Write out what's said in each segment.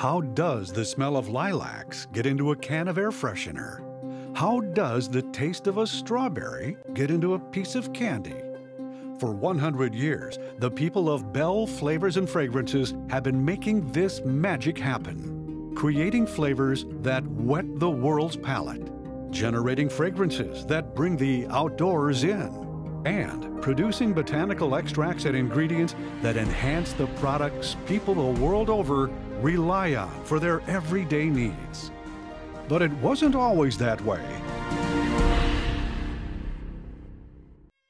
How does the smell of lilacs get into a can of air freshener? How does the taste of a strawberry get into a piece of candy? For 100 years, the people of Bell Flavors and Fragrances have been making this magic happen, creating flavors that whet the world's palate, generating fragrances that bring the outdoors in, and producing botanical extracts and ingredients that enhance the products people the world over rely on for their everyday needs. But it wasn't always that way.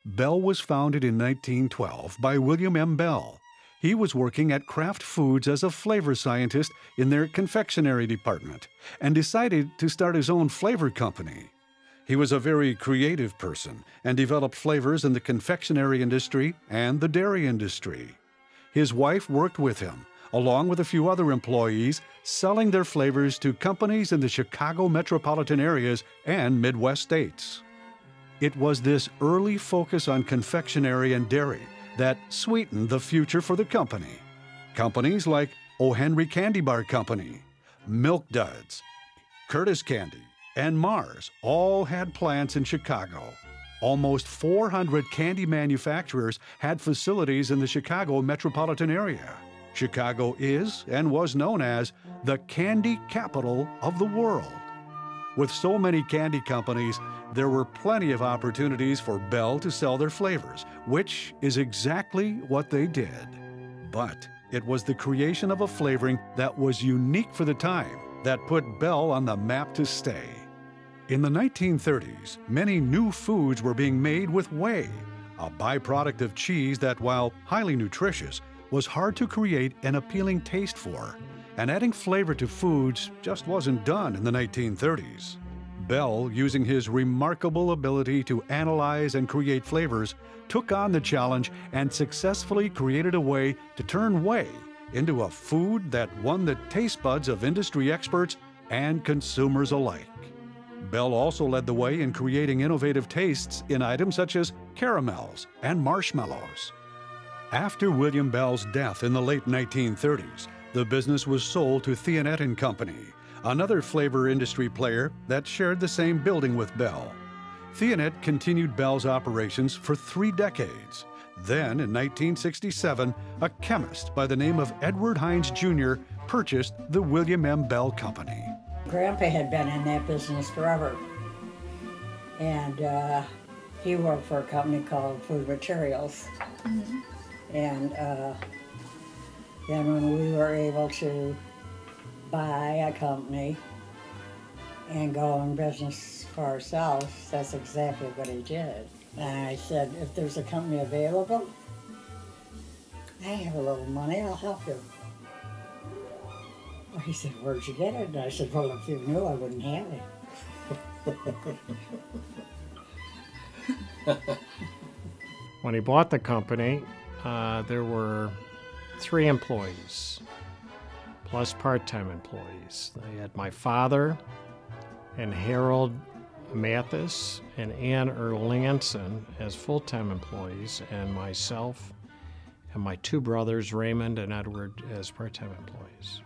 Bell was founded in 1912 by William M. Bell. He was working at Kraft Foods as a flavor scientist in their confectionery department and decided to start his own flavor company. He was a very creative person and developed flavors in the confectionery industry and the dairy industry. His wife worked with him, along with a few other employees, selling their flavors to companies in the Chicago metropolitan areas and Midwest states. It was this early focus on confectionery and dairy that sweetened the future for the company. Companies like O. Henry Candy Bar Company, Milk Duds, Curtis Candy, and Mars all had plants in Chicago. Almost 400 candy manufacturers had facilities in the Chicago metropolitan area. Chicago is and was known as the candy capital of the world. With so many candy companies, there were plenty of opportunities for Bell to sell their flavors, which is exactly what they did. But it was the creation of a flavoring that was unique for the time that put Bell on the map to stay. In the 1930s, many new foods were being made with whey, a byproduct of cheese that, while highly nutritious, was hard to create an appealing taste for, and adding flavor to foods just wasn't done in the 1930s. Bell, using his remarkable ability to analyze and create flavors, took on the challenge and successfully created a way to turn whey into a food that won the taste buds of industry experts and consumers alike. Bell also led the way in creating innovative tastes in items such as caramels and marshmallows. After William Bell's death in the late 1930s, the business was sold to Theonet & Company, another flavor industry player that shared the same building with Bell. Theonet continued Bell's operations for 3 decades. Then, in 1967, a chemist by the name of Edward Heinz Jr. purchased the William M. Bell Company. Grandpa had been in that business forever, and he worked for a company called Food Materials. Mm-hmm. And then when we were able to buy a company and go in business for ourselves, that's exactly what he did. And I said, if there's a company available, I have a little money, I'll help you. Well, he said, where'd you get it? And I said, well, if you knew, I wouldn't have it. When he bought the company, there were 3 employees, plus part-time employees. I had my father and Harold Mathis and Ann Erlandson as full-time employees, and myself and my 2 brothers, Raymond and Edward, as part-time employees.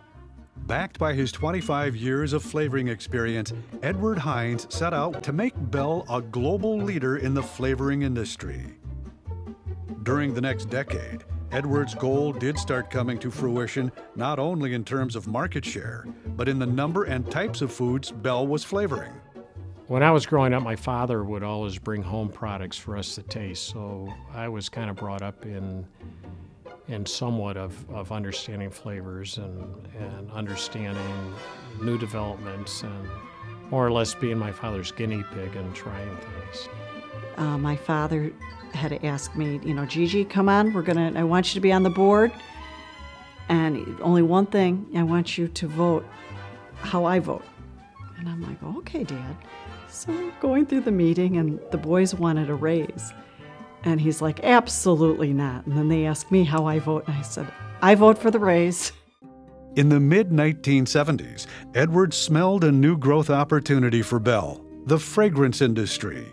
Backed by his 25 years of flavoring experience, Edward Heinz set out to make Bell a global leader in the flavoring industry. During the next decade, Edward's goal did start coming to fruition not only in terms of market share, but in the number and types of foods Bell was flavoring. When I was growing up, my father would always bring home products for us to taste, so I was kind of brought up in somewhat of understanding flavors and understanding new developments and more or less being my father's guinea pig and trying things. My father had asked me, Gigi, come on, I want you to be on the board, and only one thing, I want you to vote how I vote. And I'm like, okay, Dad. So going through the meeting, and the boys wanted a raise. And he's like, absolutely not. And then they asked me how I vote, and I said, I vote for the raise. In the mid-1970s, Edward smelled a new growth opportunity for Bell, the fragrance industry.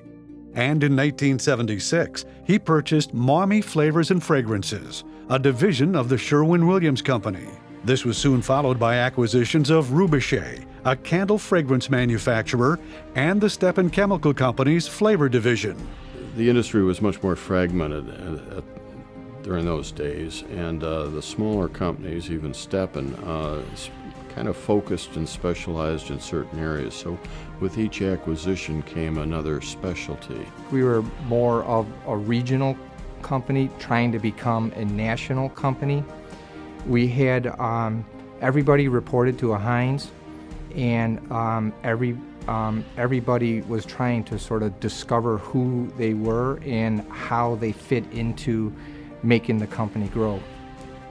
And in 1976, he purchased Mommy Flavors and Fragrances, a division of the Sherwin-Williams Company. This was soon followed by acquisitions of Roubichet, a candle fragrance manufacturer, and the Stepan Chemical Company's flavor division. The industry was much more fragmented during those days, and the smaller companies, even Stepan, kind of focused and specialized in certain areas. So with each acquisition came another specialty. We were more of a regional company trying to become a national company. We had everybody reported to a Heinz, and everybody was trying to sort of discover who they were and how they fit into making the company grow.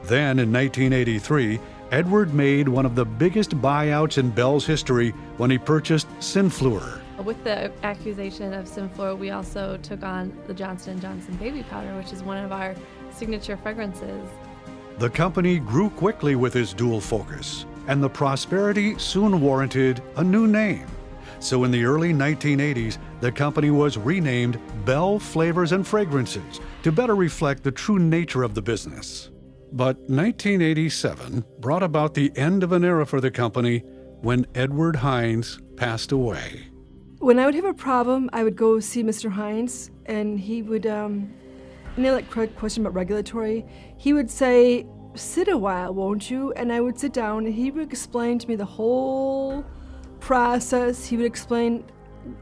Then in 1983, Edward made one of the biggest buyouts in Bell's history when he purchased Synfleur. With the accusation of Synfleur, we also took on the Johnson & Johnson baby powder, which is one of our signature fragrances. The company grew quickly with its dual focus, and the prosperity soon warranted a new name. So in the early 1980s, the company was renamed Bell Flavors and Fragrances to better reflect the true nature of the business. But 1987 brought about the end of an era for the company when Edward Heinz passed away. When I would have a problem, I would go see Mr. Heinz, and he would, question about regulatory, he would say, "Sit a while, won't you?" And I would sit down, and he would explain to me the whole process. He would explain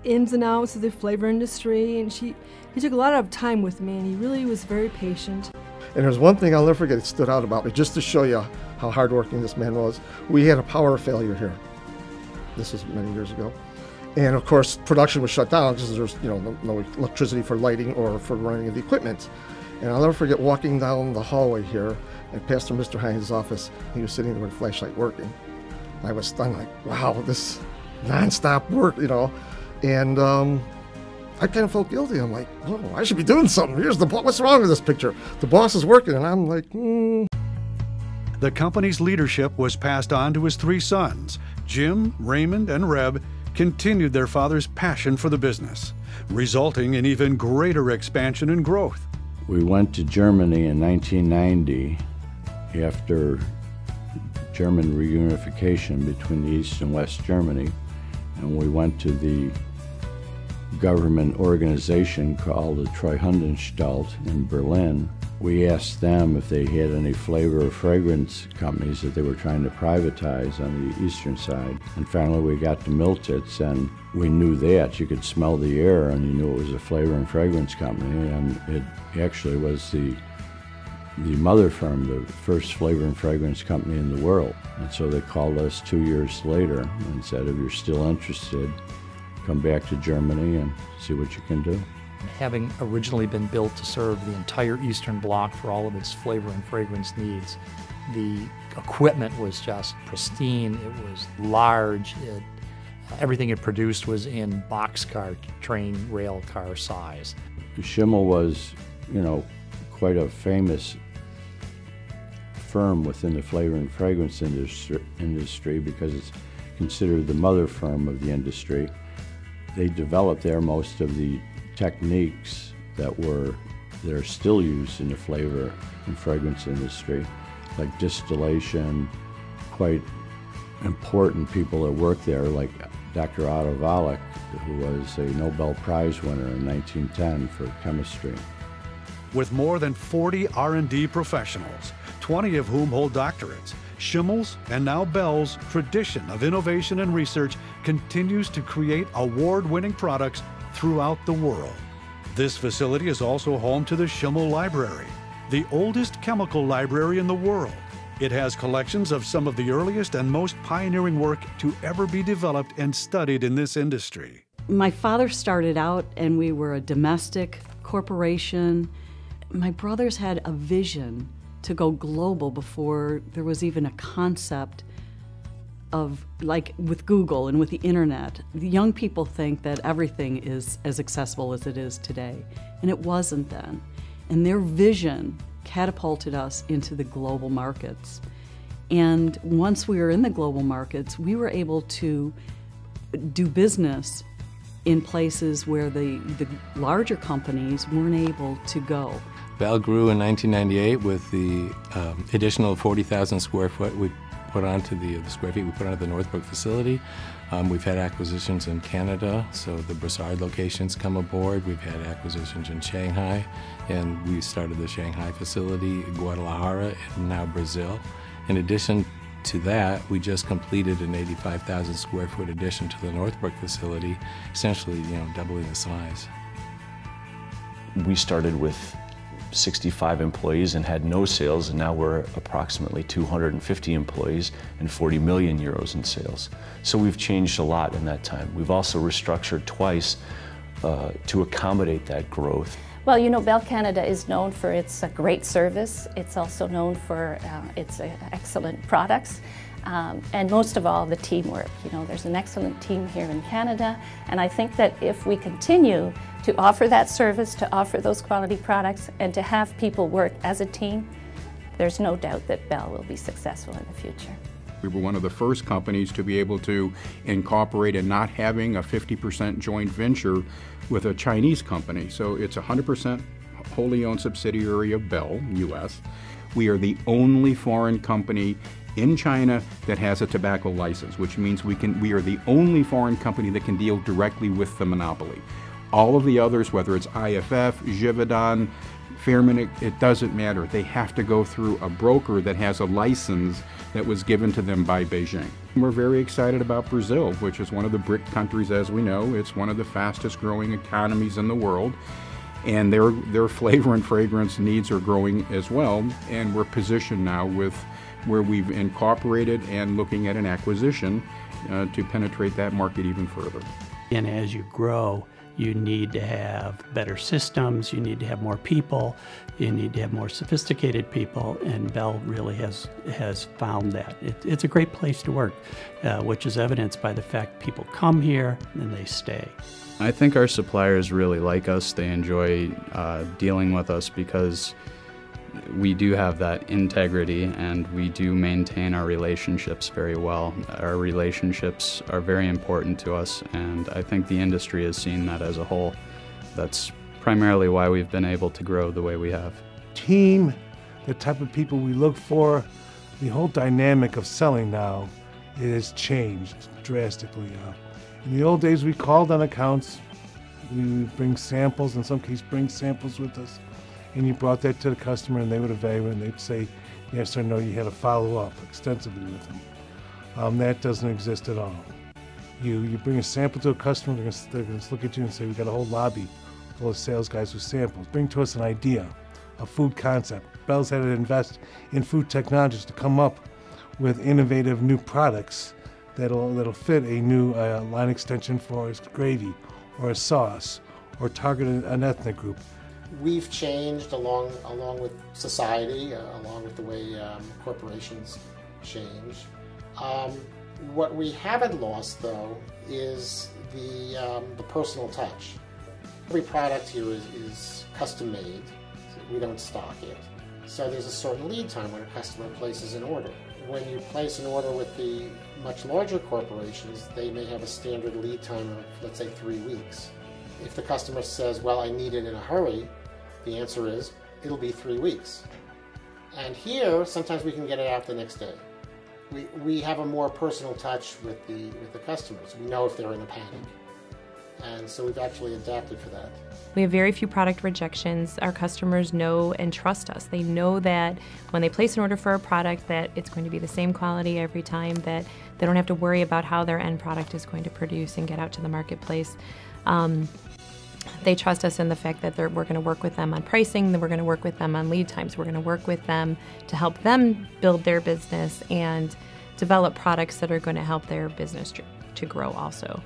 ins and outs of the flavor industry, and he took a lot of time with me, and he really was very patient. And there's one thing I'll never forget that stood out about me, just to show you how hardworking this man was. We had a power failure here. This was many years ago. And of course, production was shut down because there's no electricity for lighting or for running of the equipment. And I'll never forget walking down the hallway here and past Mr. Heinz's office. He was sitting there with a flashlight working. I was stunned, like, wow, this nonstop work, And I kind of felt guilty. I'm like, oh, I should be doing something. Here's the boss. What's wrong with this picture? The boss is working, and I'm like, The company's leadership was passed on to his three sons. Jim, Raymond, and Reb continued their father's passion for the business, resulting in even greater expansion and growth. We went to Germany in 1990 after German reunification between the East and West Germany, and we went to the government organization called the Treuhandanstalt in Berlin. We asked them if they had any flavor or fragrance companies that they were trying to privatize on the eastern side. And finally we got to Miltitz, and we knew that. You could smell the air and you knew it was a flavor and fragrance company, and it actually was the mother firm, the first flavor and fragrance company in the world. And so they called us 2 years later and said, if you're still interested, come back to Germany and see what you can do. Having originally been built to serve the entire Eastern Bloc for all of its flavor and fragrance needs, the equipment was just pristine. It was large. Everything it produced was in boxcar, train, rail car size. Schimmel was, quite a famous firm within the flavor and fragrance industry because it's considered the mother firm of the industry. They developed there most of the techniques that are still used in the flavor and fragrance industry, like distillation. Quite important people that worked there, like Dr. Otto Wallach, who was a Nobel Prize winner in 1910 for chemistry. With more than 40 R&D professionals, 20 of whom hold doctorates, Schimmel's, and now Bell's, tradition of innovation and research continues to create award-winning products throughout the world. This facility is also home to the Schimmel Library, the oldest chemical library in the world. It has collections of some of the earliest and most pioneering work to ever be developed and studied in this industry. My father started out, and we were a domestic corporation. My brothers had a vision to go global before there was even a concept of, like with Google and with the internet. The young people think that everything is as accessible as it is today, and it wasn't then. And their vision catapulted us into the global markets. And once we were in the global markets, we were able to do business in places where the larger companies weren't able to go. Bell grew in 1998 with the additional 40,000 square foot we put onto the square feet we put onto the Northbrook facility. We've had acquisitions in Canada, so the Broussard locations come aboard. We've had acquisitions in Shanghai, and we started the Shanghai facility, Guadalajara, and now Brazil. In addition to that, we just completed an 85,000 square foot addition to the Northbrook facility, essentially, doubling the size. We started with 65 employees and had no sales, and now we're approximately 250 employees and 40 million euros in sales. So we've changed a lot in that time. We've also restructured twice to accommodate that growth. Well, Bell Canada is known for its great service. It's also known for its excellent products. And most of all, the teamwork. There's an excellent team here in Canada, and I think that if we continue to offer that service, to offer those quality products, and to have people work as a team, there's no doubt that Bell will be successful in the future. We were one of the first companies to be able to incorporate and not having a 50% joint venture with a Chinese company. So it's 100% wholly owned subsidiary of Bell, U.S. We are the only foreign company in China that has a tobacco license, which means we are the only foreign company that can deal directly with the monopoly. All of the others, whether it's IFF, Givaudan, Fairman, it doesn't matter. They have to go through a broker that has a license that was given to them by Beijing. We're very excited about Brazil, which is one of the BRIC countries, as we know. It's one of the fastest growing economies in the world, and their flavor and fragrance needs are growing as well, and we're positioned now with where we've incorporated and looking at an acquisition to penetrate that market even further. And as you grow, you need to have better systems, you need to have more people, you need to have more sophisticated people, and Bell really has found that. It's a great place to work, which is evidenced by the fact people come here and they stay. I think our suppliers really like us. They enjoy dealing with us because we do have that integrity and we do maintain our relationships very well. Our relationships are very important to us, and I think the industry has seen that as a whole. That's primarily why we've been able to grow the way we have. Team, the type of people we look for, the whole dynamic of selling now, it has changed drastically. In the old days, we called on accounts, we would bring samples, in some cases bring samples with us, and you brought that to the customer and they would evaluate and they'd say yes or no. You had to follow up extensively with them. That doesn't exist at all. You bring a sample to a customer, they're going to look at you and say, we got a whole lobby full of sales guys with samples. Bring to us an idea, a food concept. Bell's had to invest in food technologies to come up with innovative new products that'll fit a new line extension for a gravy or a sauce or target an ethnic group. We've changed along with society, along with the way corporations change. What we haven't lost, though, is the personal touch. Every product here is custom made. We don't stock it. So there's a certain lead time when a customer places an order. When you place an order with the much larger corporations, they may have a standard lead time of, let's say, 3 weeks. If the customer says, well, I need it in a hurry, the answer is, it'll be 3 weeks. And here, sometimes we can get it out the next day. We have a more personal touch with the customers. We know if they're in a panic. And so we've actually adapted for that. We have very few product rejections. Our customers know and trust us. They know that when they place an order for a product that it's going to be the same quality every time, that they don't have to worry about how their end product is going to produce and get out to the marketplace. They trust us in the fact that we're going to work with them on pricing, that we're going to work with them on lead times, we're going to work with them to help them build their business and develop products that are going to help their business to grow also.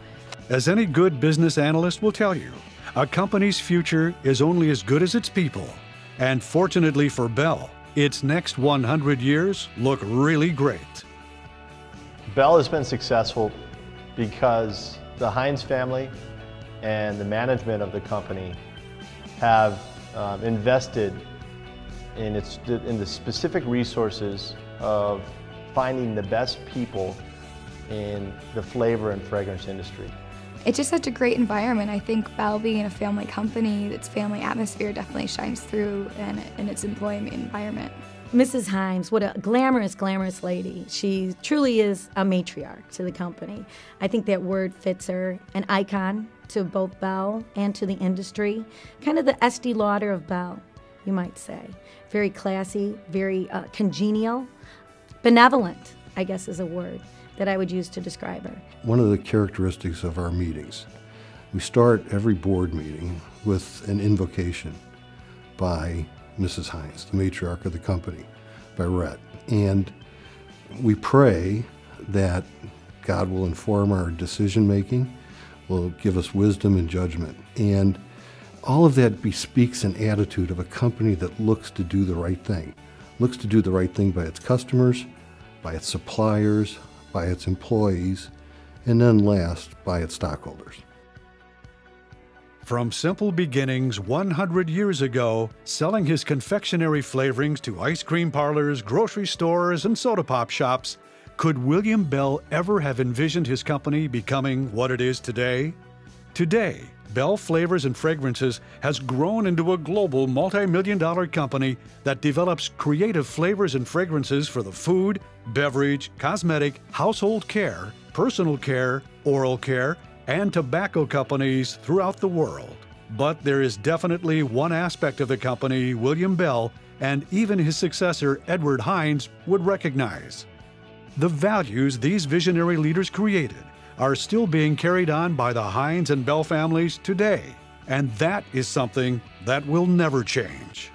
As any good business analyst will tell you, a company's future is only as good as its people. And fortunately for Bell, its next 100 years look really great. Bell has been successful because the Heinz family and the management of the company have invested in the specific resources of finding the best people in the flavor and fragrance industry. It's just such a great environment. I think Bell being a family company, its family atmosphere definitely shines through in its employee environment. Mrs. Heinz, what a glamorous, glamorous lady. She truly is a matriarch to the company. I think that word fits her, an icon to both Bell and to the industry. Kind of the Estee Lauder of Bell, you might say. Very classy, very congenial, benevolent, I guess is a word that I would use to describe her. One of the characteristics of our meetings, we start every board meeting with an invocation by Mrs. Heinz, the matriarch of the company, by Rhett. And we pray that God will inform our decision making, will give us wisdom and judgment. And all of that bespeaks an attitude of a company that looks to do the right thing, looks to do the right thing by its customers, by its suppliers, by its employees, and then last, by its stockholders. From simple beginnings 100 years ago, selling his confectionery flavorings to ice cream parlors, grocery stores, and soda pop shops, could William Bell ever have envisioned his company becoming what it is today? Today, Bell Flavors and Fragrances has grown into a global multi-million-dollar company that develops creative flavors and fragrances for the food, beverage, cosmetic, household care, personal care, oral care, and tobacco companies throughout the world. But there is definitely one aspect of the company William Bell and even his successor Edward Heinz would recognize. The values these visionary leaders created are still being carried on by the Heinz and Bell families today, and that is something that will never change.